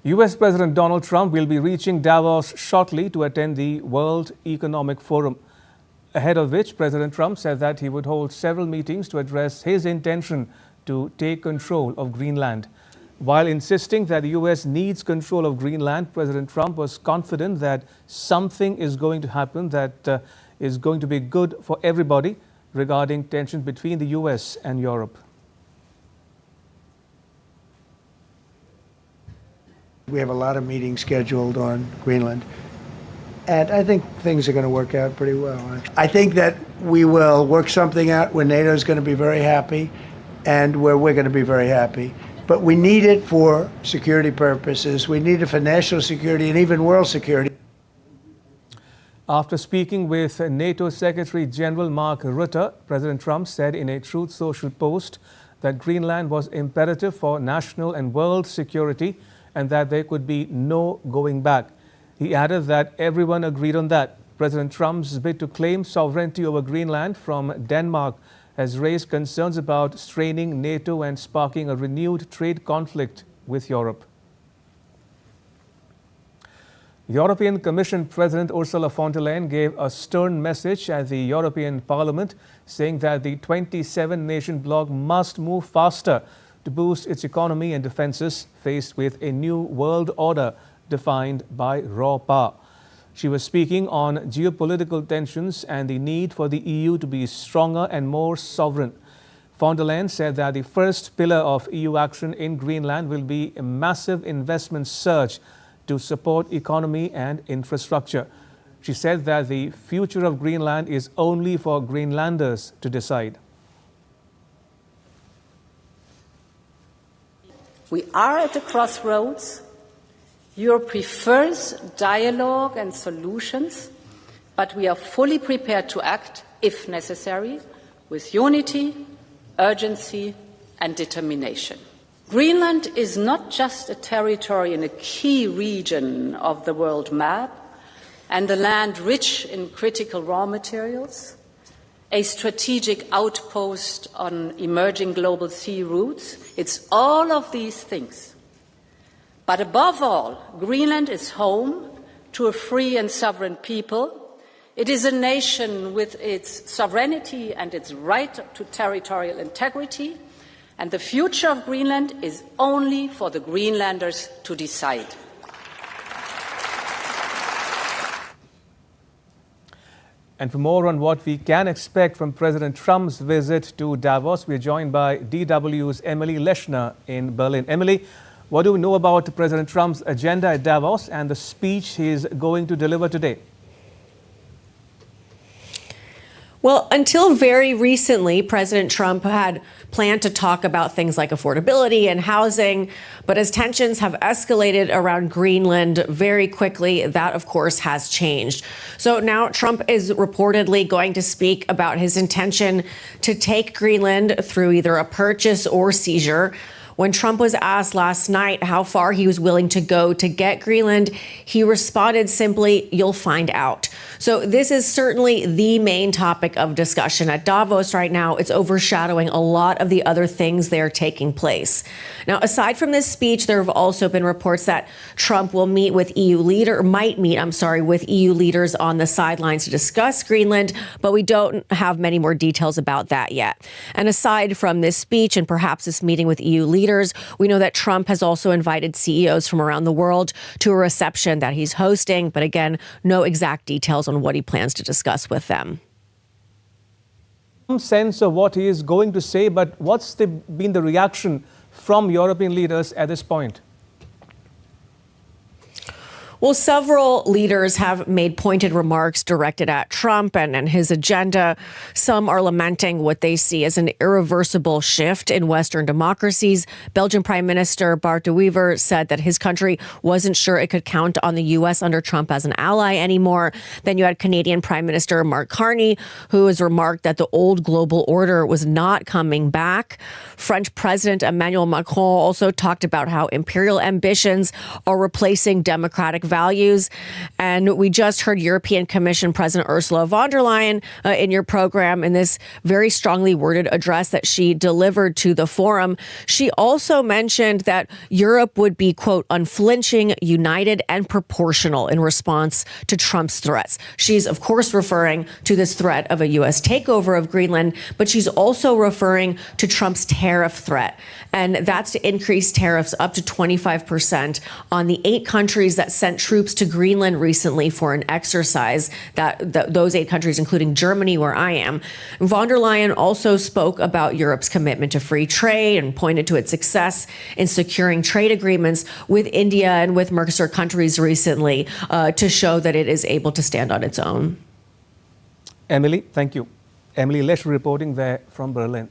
U.S. President Donald Trump will be reaching Davos shortly to attend the World Economic Forum, ahead of which President Trump said that he would hold several meetings to address his intention to take control of Greenland. While insisting that the U.S. needs control of Greenland, President Trump was confident that something is going to happen that is going to be good for everybody regarding tensions between the U.S. and Europe. We have a lot of meetings scheduled on Greenland, and I think things are going to work out pretty well. I think that we will work something out where NATO is going to be very happy and where we're going to be very happy. But we need it for security purposes. We need it for national security and even world security. After speaking with NATO Secretary General Mark Rutte, President Trump said in a Truth Social post that Greenland was imperative for national and world security and that there could be no going back. He added that everyone agreed on that. President Trump's bid to claim sovereignty over Greenland from Denmark has raised concerns about straining NATO and sparking a renewed trade conflict with Europe. European Commission President Ursula von der Leyen gave a stern message at the European Parliament, saying that the 27-nation bloc must move faster to boost its economy and defenses faced with a new world order defined by raw power. She was speaking on geopolitical tensions and the need for the EU to be stronger and more sovereign. Von der Leyen said that the first pillar of EU action in Greenland will be a massive investment surge to support economy and infrastructure. She said that the future of Greenland is only for Greenlanders to decide. We are at the crossroads. Europe prefers dialogue and solutions, but we are fully prepared to act, if necessary, with unity, urgency and determination. Greenland is not just a territory in a key region of the world map and a land rich in critical raw materials, a strategic outpost on emerging global sea routes. It's all of these things. But above all, Greenland is home to a free and sovereign people. It is a nation with its sovereignty and its right to territorial integrity. And the future of Greenland is only for the Greenlanders to decide. And for more on what we can expect from President Trump's visit to Davos, we're joined by DW's Emily Leshner in Berlin. Emily, what do we know about President Trump's agenda at Davos and the speech he's going to deliver today? Well, until very recently, President Trump had planned to talk about things like affordability and housing. But as tensions have escalated around Greenland very quickly, that, of course, has changed. So now Trump is reportedly going to speak about his intention to take Greenland through either a purchase or seizure. When Trump was asked last night how far he was willing to go to get Greenland, he responded simply, "You'll find out." So this is certainly the main topic of discussion at Davos right now. It's overshadowing a lot of the other things that are taking place. Now, aside from this speech, there have also been reports that Trump will meet with might meet with EU leaders on the sidelines to discuss Greenland, but we don't have many more details about that yet. And aside from this speech and perhaps this meeting with EU leaders, we know that Trump has also invited CEOs from around the world to a reception that he's hosting, but again, no exact details on what he plans to discuss with them. Some sense of what he is going to say, but what's been the reaction from European leaders at this point? Well, several leaders have made pointed remarks directed at Trump and his agenda. Some are lamenting what they see as an irreversible shift in Western democracies. Belgian Prime Minister Bart de Wever said that his country wasn't sure it could count on the U.S. under Trump as an ally anymore. Then you had Canadian Prime Minister Mark Carney, who has remarked that the old global order was not coming back. French President Emmanuel Macron also talked about how imperial ambitions are replacing democratic values. And we just heard European Commission President Ursula von der Leyen in your program in this very strongly worded address that she delivered to the forum. She also mentioned that Europe would be, quote, unflinching, united, and proportional in response to Trump's threats. She's, of course, referring to this threat of a U.S. takeover of Greenland, but she's also referring to Trump's tariff threat. And that's to increase tariffs up to 25% on the 8 countries that sent troops to Greenland recently for an exercise, those 8 countries, including Germany, where I am. Von der Leyen also spoke about Europe's commitment to free trade and pointed to its success in securing trade agreements with India and with Mercosur countries recently to show that it is able to stand on its own. Emily, thank you. Emily Lesh reporting there from Berlin.